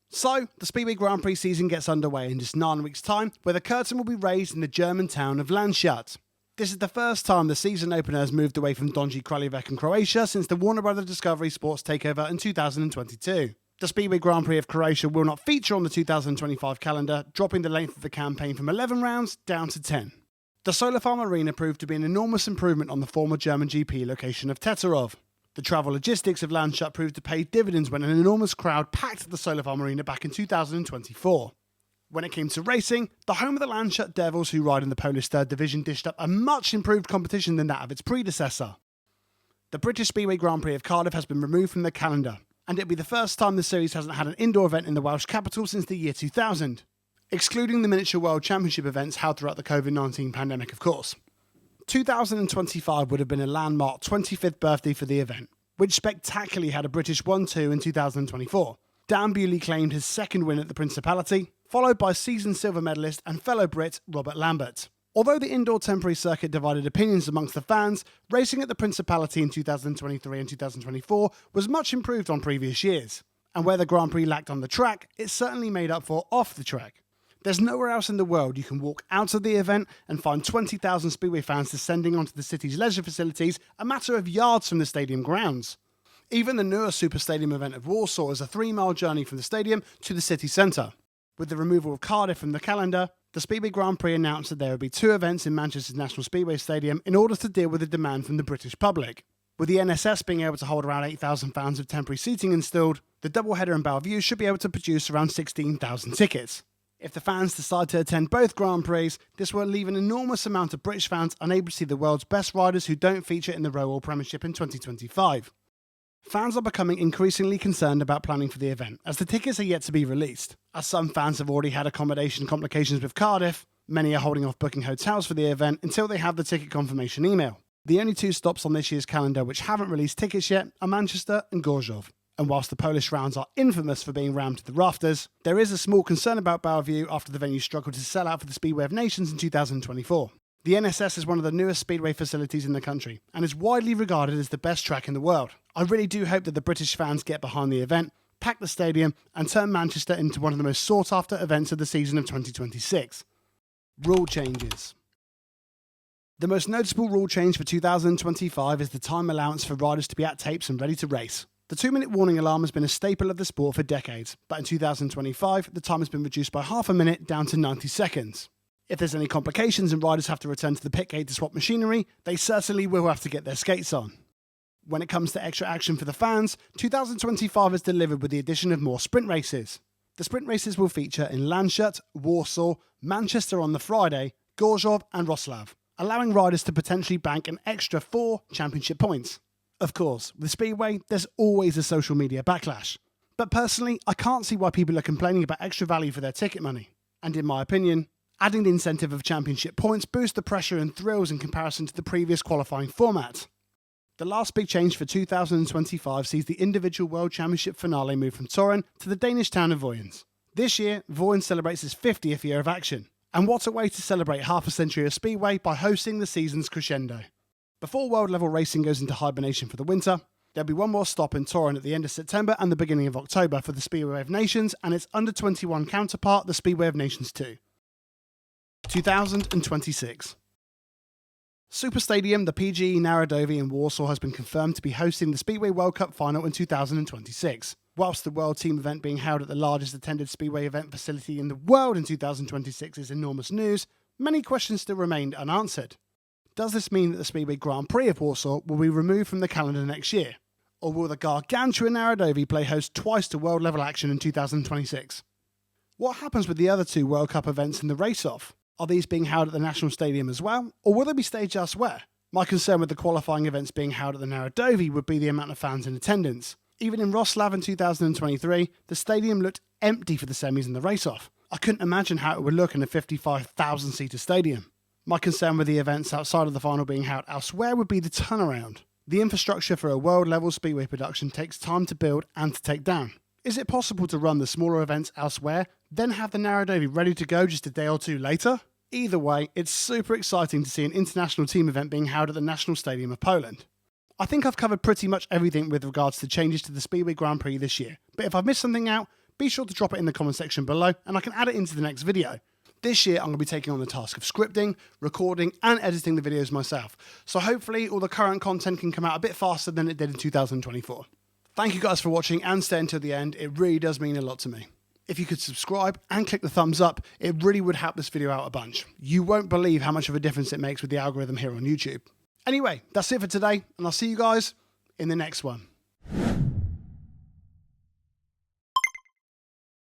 So, the Speedway Grand Prix season gets underway in just 9 weeks' time, where the curtain will be raised in the German town of Landshut. This is the first time the season opener has moved away from Donji Kraljevic and Croatia since the Warner Bros. Discovery Sports takeover in 2022. The Speedway Grand Prix of Croatia will not feature on the 2025 calendar, dropping the length of the campaign from 11 rounds down to 10. The Solar Farm Arena proved to be an enormous improvement on the former German GP location of Teterov. The travel logistics of Landshut proved to pay dividends when an enormous crowd packed the Solar Farm Arena back in 2024. When it came to racing, the home of the Landshut Devils, who ride in the Polish Third Division, dished up a much improved competition than that of its predecessor. The British Speedway Grand Prix of Cardiff has been removed from the calendar, and it'll be the first time the series hasn't had an indoor event in the Welsh capital since the year 2000, excluding the Miniature World Championship events held throughout the COVID-19 pandemic, of course. 2025 would have been a landmark 25th birthday for the event, which spectacularly had a British 1-2 in 2024. Dan Bewley claimed his second win at the Principality, followed by seasoned silver medalist and fellow Brit Robert Lambert. Although the indoor temporary circuit divided opinions amongst the fans, racing at the Principality in 2023 and 2024 was much improved on previous years. And where the Grand Prix lacked on the track, it certainly made up for off the track. There's nowhere else in the world you can walk out of the event and find 20,000 Speedway fans descending onto the city's leisure facilities a matter of yards from the stadium grounds. Even the newer Super Stadium event of Warsaw is a 3-mile journey from the stadium to the city centre. With the removal of Cardiff from the calendar, the Speedway Grand Prix announced that there would be 2 events in Manchester's National Speedway Stadium in order to deal with the demand from the British public. With the NSS being able to hold around 8,000 fans of temporary seating installed, the doubleheader in Bellevue should be able to produce around 16,000 tickets. If the fans decide to attend both Grand Prix, this will leave an enormous amount of British fans unable to see the world's best riders who don't feature in the Royal Premiership in 2025. Fans are becoming increasingly concerned about planning for the event, as the tickets are yet to be released. As some fans have already had accommodation complications with Cardiff, many are holding off booking hotels for the event until they have the ticket confirmation email. The only 2 stops on this year's calendar which haven't released tickets yet are Manchester and Gorzów. And whilst the Polish rounds are infamous for being rammed to the rafters, there is a small concern about Bellevue after the venue struggled to sell out for the Speedway of Nations in 2024. The NSS is one of the newest speedway facilities in the country and is widely regarded as the best track in the world. I really do hope that the British fans get behind the event, pack the stadium and turn Manchester into one of the most sought after events of the season of 2026. Rule changes. The most noticeable rule change for 2025 is the time allowance for riders to be at tapes and ready to race. The 2-minute warning alarm has been a staple of the sport for decades, but in 2025 the time has been reduced by half a minute down to 90 seconds. If there's any complications and riders have to return to the pit gate to swap machinery, they certainly will have to get their skates on. When it comes to extra action for the fans, 2025 is delivered with the addition of more sprint races. The sprint races will feature in Landshut, Warsaw, Manchester on the Friday, Gorzów and Wrocław, allowing riders to potentially bank an extra 4 championship points. Of course, with Speedway, there's always a social media backlash. But personally, I can't see why people are complaining about extra value for their ticket money. And in my opinion, adding the incentive of championship points boosts the pressure and thrills in comparison to the previous qualifying format. The last big change for 2025 sees the individual World Championship finale move from Turin to the Danish town of Vojens. This year, Vojens celebrates its 50th year of action. And what a way to celebrate half a century of Speedway by hosting the season's crescendo. Before world-level racing goes into hibernation for the winter, there'll be one more stop in Turin at the end of September and the beginning of October for the Speedway of Nations and its under-21 counterpart, the Speedway of Nations 2. 2026. Super Stadium, the PGE Narodowy in Warsaw has been confirmed to be hosting the Speedway World Cup final in 2026. Whilst the World Team event being held at the largest attended Speedway event facility in the world in 2026 is enormous news, many questions still remain unanswered. Does this mean that the Speedway Grand Prix of Warsaw will be removed from the calendar next year? Or will the gargantuan Narodowy play host twice to world-level action in 2026? What happens with the other 2 World Cup events in the race-off? Are these being held at the National Stadium as well, or will they be staged elsewhere? My concern with the qualifying events being held at the Narodowy would be the amount of fans in attendance. Even in Wrocław in 2023, the stadium looked empty for the semis and the race-off. I couldn't imagine how it would look in a 55,000-seater stadium. My concern with the events outside of the final being held elsewhere would be the turnaround. The infrastructure for a world-level Speedway production takes time to build and to take down. Is it possible to run the smaller events elsewhere, then have the Narodowy ready to go just a day or 2 later? Either way, it's super exciting to see an international team event being held at the National Stadium of Poland. I think I've covered pretty much everything with regards to changes to the Speedway Grand Prix this year, but if I've missed something out, be sure to drop it in the comment section below and I can add it into the next video. This year I'm going to be taking on the task of scripting, recording and editing the videos myself, so hopefully all the current content can come out a bit faster than it did in 2024. Thank you guys for watching and staying until the end, it really does mean a lot to me. If you could subscribe and click the thumbs up, it really would help this video out a bunch. You won't believe how much of a difference it makes with the algorithm here on YouTube. Anyway, that's it for today, and I'll see you guys in the next one.